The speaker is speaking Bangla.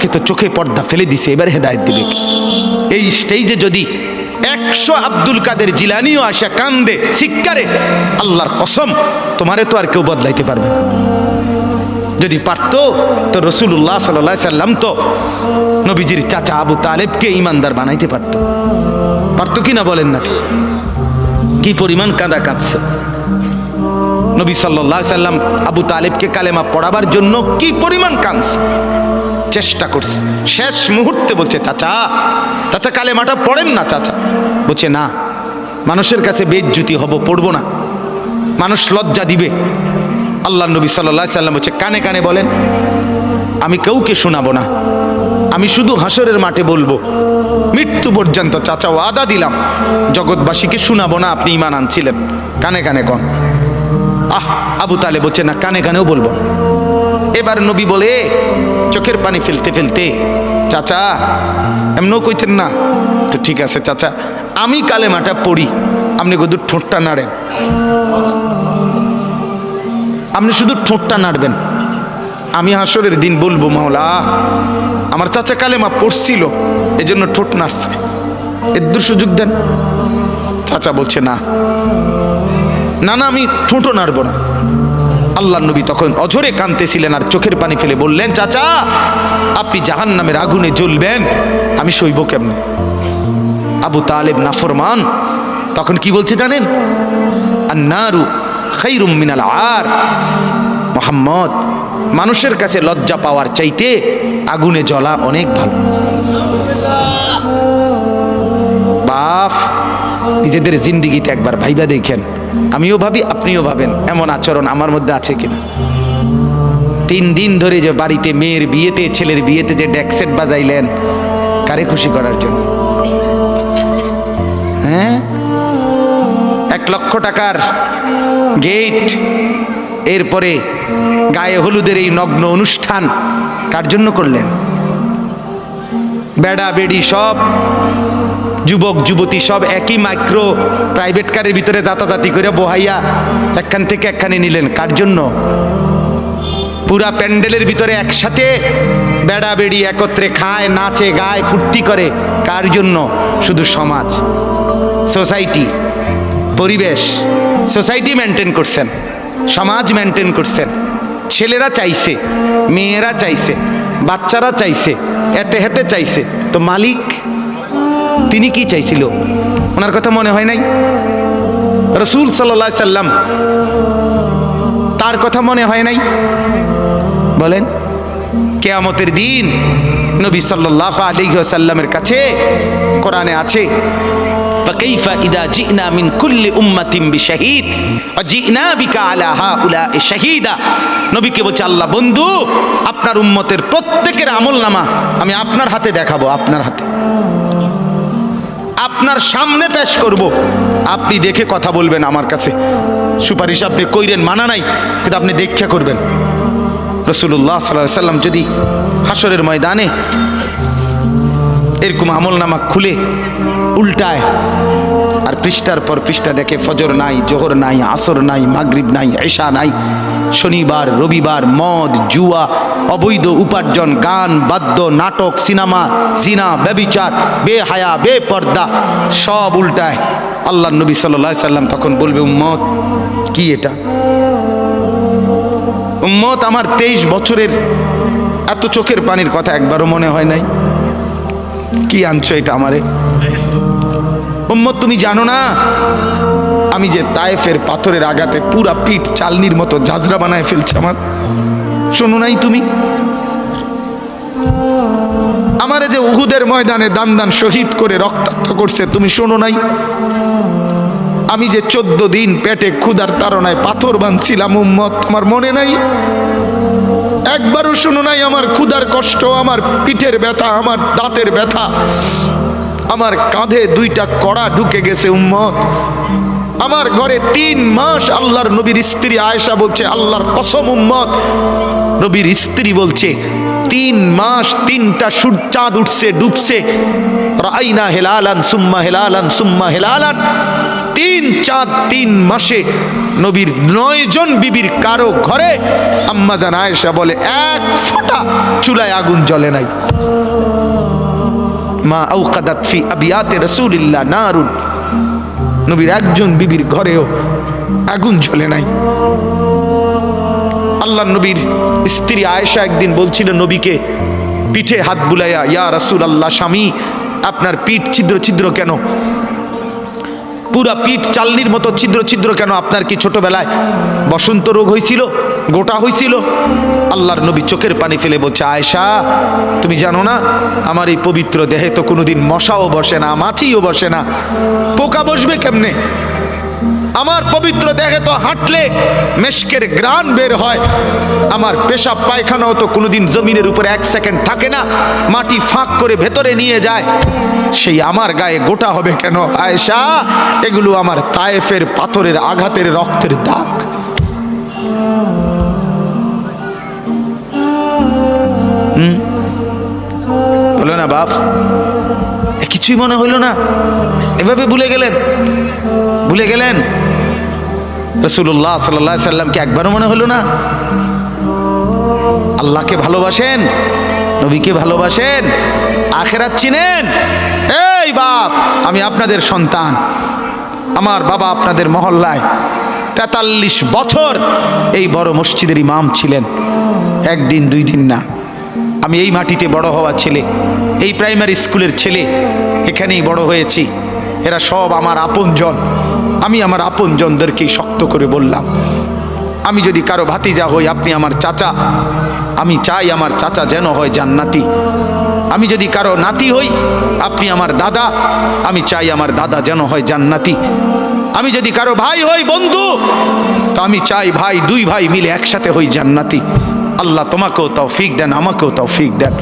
তাকে তো চোখে পর্দা ফেলে দিছে, এবার হেদায়েত দিবে। এই স্টেজে যদি 100 আব্দুল কাদের জিলানিও আসা কান্দে শিক্ষারে, আল্লাহর কসম তোমারে তো আর কেউ বদলাইতে পারবে না। যদি পারতো তো রাসূলুল্লাহ সাল্লাল্লাহু আলাইহি সাল্লাম তো নবীজির চাচা আবু তালেবকে ইমানদার বানাইতে পারতো। পারতো কি না বলেন না? কি পরিমাণ কাঁদা কাঁদছে নবী সাল্লাল্লাহু আলাইহি সাল্লাম আবু তালেবকে কালেমা পড়াবার জন্য কি পরিমাণ কাঁদছে, চেষ্টা করছে। শেষ মুহূর্তে বলছে চাচা চাচা কালেমাটা পড়েন না চাচা। বলছে না, মানুষের কাছে বেইজ্জতি হব, পড়বো না, মানুষ লজ্জা দিবে। আল্লাহ নবী সাল্লাল্লাহু আলাইহি সাল্লাম বলছে কানে কানে বলেন, আমি কাউকে শোনাবো না, আমি শুধু হাসরের মাঠে বলবো, মৃত্যু পর্যন্ত চাচা ওয়াদা দিলাম জগৎবাসীকে শোনাবো না আপনি ঈমান আনছিলেন, কানে কানে কন। আবু তালেব বলছে না, কানে কানেও বলবো না। এবার নবী বলে চোখের পানি ফেলতে ফেলতে, চাচা এমনও কইতেন না তো, ঠিক আছে চাচা আমি কালেমাটা পড়ি, আপনি শুধু ঠোঁটটা নাড়েন, আপনি শুধু ঠোঁটটা নাড়বেন, আমি হাসরের দিন বলবো মাওলা আমার চাচা কালেমা পড়ছিল এজন্য ঠোঁট নাড়ছে, এর সুযোগ দেন। চাচা বলছে না না না, আমি ঠোঁটও নাড়বো না। আল্লাহ নবী তখন অঝরে কাঁদতেছিলেন আর চোখের পানি ফেলে বললেন, চাচা আপনি জাহান্নামের আগুনে জ্বলবেন, আমি সইব কেমনে? আবু তালেব নাফরমান তখন কি বলছে জানেন? আন্নারু খায়রুম মিনাল আর, মুহাম্মদ মানুষের কাছে লজ্জা পাওয়ার চাইতে আগুনে জ্বলা অনেক ভালো। বাপ নিজেদের জিন্দিগিতে একবার ভাইবা দেখেন, আমিও ভাবি আপনিও ভাবেন এমন আচরণ আমার মধ্যে আছে কিনা। 3 দিন ধরে যে বাড়িতে মেয়ের বিয়েতে ছেলের বিয়েতে যে ডেক সেট বাজাইলেন, কারে খুশি করার জন্য? হ্যাঁ, 1 লক্ষ টাকার গেট, এরপরে গায়ে হলুদের এই নগ্ন অনুষ্ঠান কার জন্য করলেন? বেড়া বেড়ি সব যুবক যুবতী সব একই মাইক্রো প্রাইভেট কারের ভিতরে যাতাযাতি করে বহাইয়া একখান থেকে একখানে নিলেন, কার জন্য? পুরা প্যান্ডেলের ভিতরে একসাথে বেড়া বেড়ি একত্রে খায়, নাচে, গায়, ফুর্তি করে, কার জন্য? শুধু সমাজ, সোসাইটি, পরিবেশ, সোসাইটি মেনটেন করছেন, সমাজ মেনটেন করছেন। ছেলেরা চাইছে, মেয়েরা চাইছে, বাচ্চারা চাইছে, এতে হেতে চাইছে, তো মালিক তিনি কি চাইছিল? ওনার কথা মনে হয় নাই? রাসূল সাল্লাল্লাহু আলাইহি সাল্লাম তার কথা মনে হয় নাই? বলেন, কিয়ামতের দিন নবী সাল্লাল্লাহু আলাইহি ওয়াসাল্লামের কাছে কোরআনে আছে, ফাকাইফা ইদা জিনা মিন কুল্লি উম্মাতিন বিশাহিদ ওয়া জিনা বিকা আলা হাউলা'i শাহীদা। নবীকে বলছে আল্লাহ বন্ধু আপনার উম্মতের প্রত্যেকের আমলনামা আমি আপনার হাতে দেখাবো, আপনার হাতে, আপনার সামনে পেশ করব, আপনি দেখে কথা বলবেন। আমার কাছে সুপারিশ আপনি কইরেন, মানা নাই, কিন্তু আপনি দেখে করবেন। রাসূলুল্লাহ সাল্লাল্লাহু আলাইহি সাল্লাম যদি হাসরের ময়দানে এরকম আমলনামা খুলে উল্টায় আর পৃষ্ঠার পর পৃষ্ঠা দেখে ফজর নাই, জোহর নাই, আসর নাই, মাগরিব নাই, ঈশা নাই, শনিবার রবিবার, মদ জুয়া, অবৈধ উপার্জন, গান বাদ্য, নাটক, সিনেমা, জিনা, ব্যভিচার, বেহায়া, বেপর্দা সব উল্টায়। আল্লাহ নবী সাল্লাল্লাহু আলাইহি সাল্লাম তখন বলবে, উম্মত কি এটা? উম্মত আমার 23 বছরের এত চোখের পানির কথা একবারও মনে হয় নাই? কি আনছো এটা আমারে? উম্মত তুমি জানো না আমি যে তায়েফের পাথরের আঘাতে পুরা পিঠ চালনির মতো ঝাঁঝরা বানায় ফেলছে আমার? শোনো নাই তুমি? আমারে যে উহুদের ময়দানে দান দান শহীদ করে রক্তাক্ত করছে, তুমি শোনো নাই? আমি যে 14 দিন পেটে ক্ষুধার তাড়নায় পাথর বাঁধছিলাম, উম্মত তোমার মনে নাই? একবারও শোনো নাই আমার ক্ষুধার কষ্ট, আমার পিঠের ব্যথা, আমার দাঁতের ব্যথা, আমার কাঁধে 2টা কড়া ঢুকে গেছে? উম্মত আমার ঘরে 3 মাস আল্লাহর নবীর স্ত্রী আয়েশা বলছে, আল্লাহর কসম উম্মত নবীর স্ত্রী বলছে 3 মাস 3টা চাঁদ উঠছে ডুবছে, রাইনা হেলালান সুম্মা হেলালান সুম্মা হেলালান, 3 চাঁদ 3 মাসে নবীর 9 জন বিবির কারো ঘরে আম্মা জান আয়েশা বলে 1 ফোঁটা চুল চুলায় আগুন জ্বলে নাই। মা আওকাদাত ফি আবিয়াতে রাসূলিল্লাহ নারুন, নবীর একজন বিবির ঘরেও আগুন জ্বলে নাই। আল্লাহ নবীর স্ত্রী আয়েশা একদিন বলছিলেন নবীকে, পিঠে হাত বুলাইয়া, ইয়া রাসূলুল্লাহ, স্বামী আপনার পিঠ ছিদ্র ছিদ্র কেন, পুরা পিঠ চালনির মতো ছিদ্র ছিদ্র কেন? আপনার কি ছোটবেলায় বসন্ত রোগ হয়েছিল, গোটা হয়েছিল? আল্লাহর নবী চোখের পানি ফেলে বলছে, আয়েশা তুমি জানো না আমার এই পবিত্র দেহে তো কোনোদিন মশাও বসে না, মাছিও বসে না, পোকা বসবে কেমনে? আমার পবিত্র দেহে তো হাঁটলে মেশকের গ্রান বের হয়, আমার পেশাব পায়খানাও তো কোনোদিন জমিনের উপরে 1 সেকেন্ড থাকে না, মাটি ফাঁক করে ভেতরে নিয়ে যায়, সেই আমার গায়ে গোটা হবে কেন? আয়েশা, এগুলো আমার তায়েফের পাথরের আঘাতের রক্তের দাগ। হলো না বাপ? কিছুই মনে হইল না? এভাবে ভুলে গেলেন, ভুলে গেলেন? রাসূলুল্লাহ সাল্লাল্লাহু আলাইহি সাল্লামকে একবারও মনে হলো না? আল্লাহকে ভালোবাসেন, নবীকে ভালোবাসেন, আখিরাত চিনেন? এই বাপ, আমি আপনাদের সন্তান, আমার বাবা আপনাদের মহল্লায় 43 বছর এই বড় মসজিদের ইমাম ছিলেন, একদিন 2 দিন না। আমি এই মাটিতে বড় হওয়া ছেলে, এই প্রাইমারি স্কুলের ছেলে, এখানেই বড় হয়েছি। এরা সব আমার আপনজন। আমি আমার আপনজনদেরকেই শক্ত করে বললাম, আমি যদি কারো ভাতিজা হই, আপনি আমার চাচা, আমি চাই আমার চাচা যেন হয় জান্নাতি। আমি যদি কারো নাতি হই, আপনি আমার দাদা, আমি চাই আমার দাদা যেন হয় জান্নাতি। আমি যদি কারো ভাই হই, বন্ধু, তো আমি চাই ভাই, 2 ভাই মিলে একসাথে হই জান্নাতি। আল্লাহ তোমাকেও তৌফিক দেন, আমাকেও তৌফিক দেন।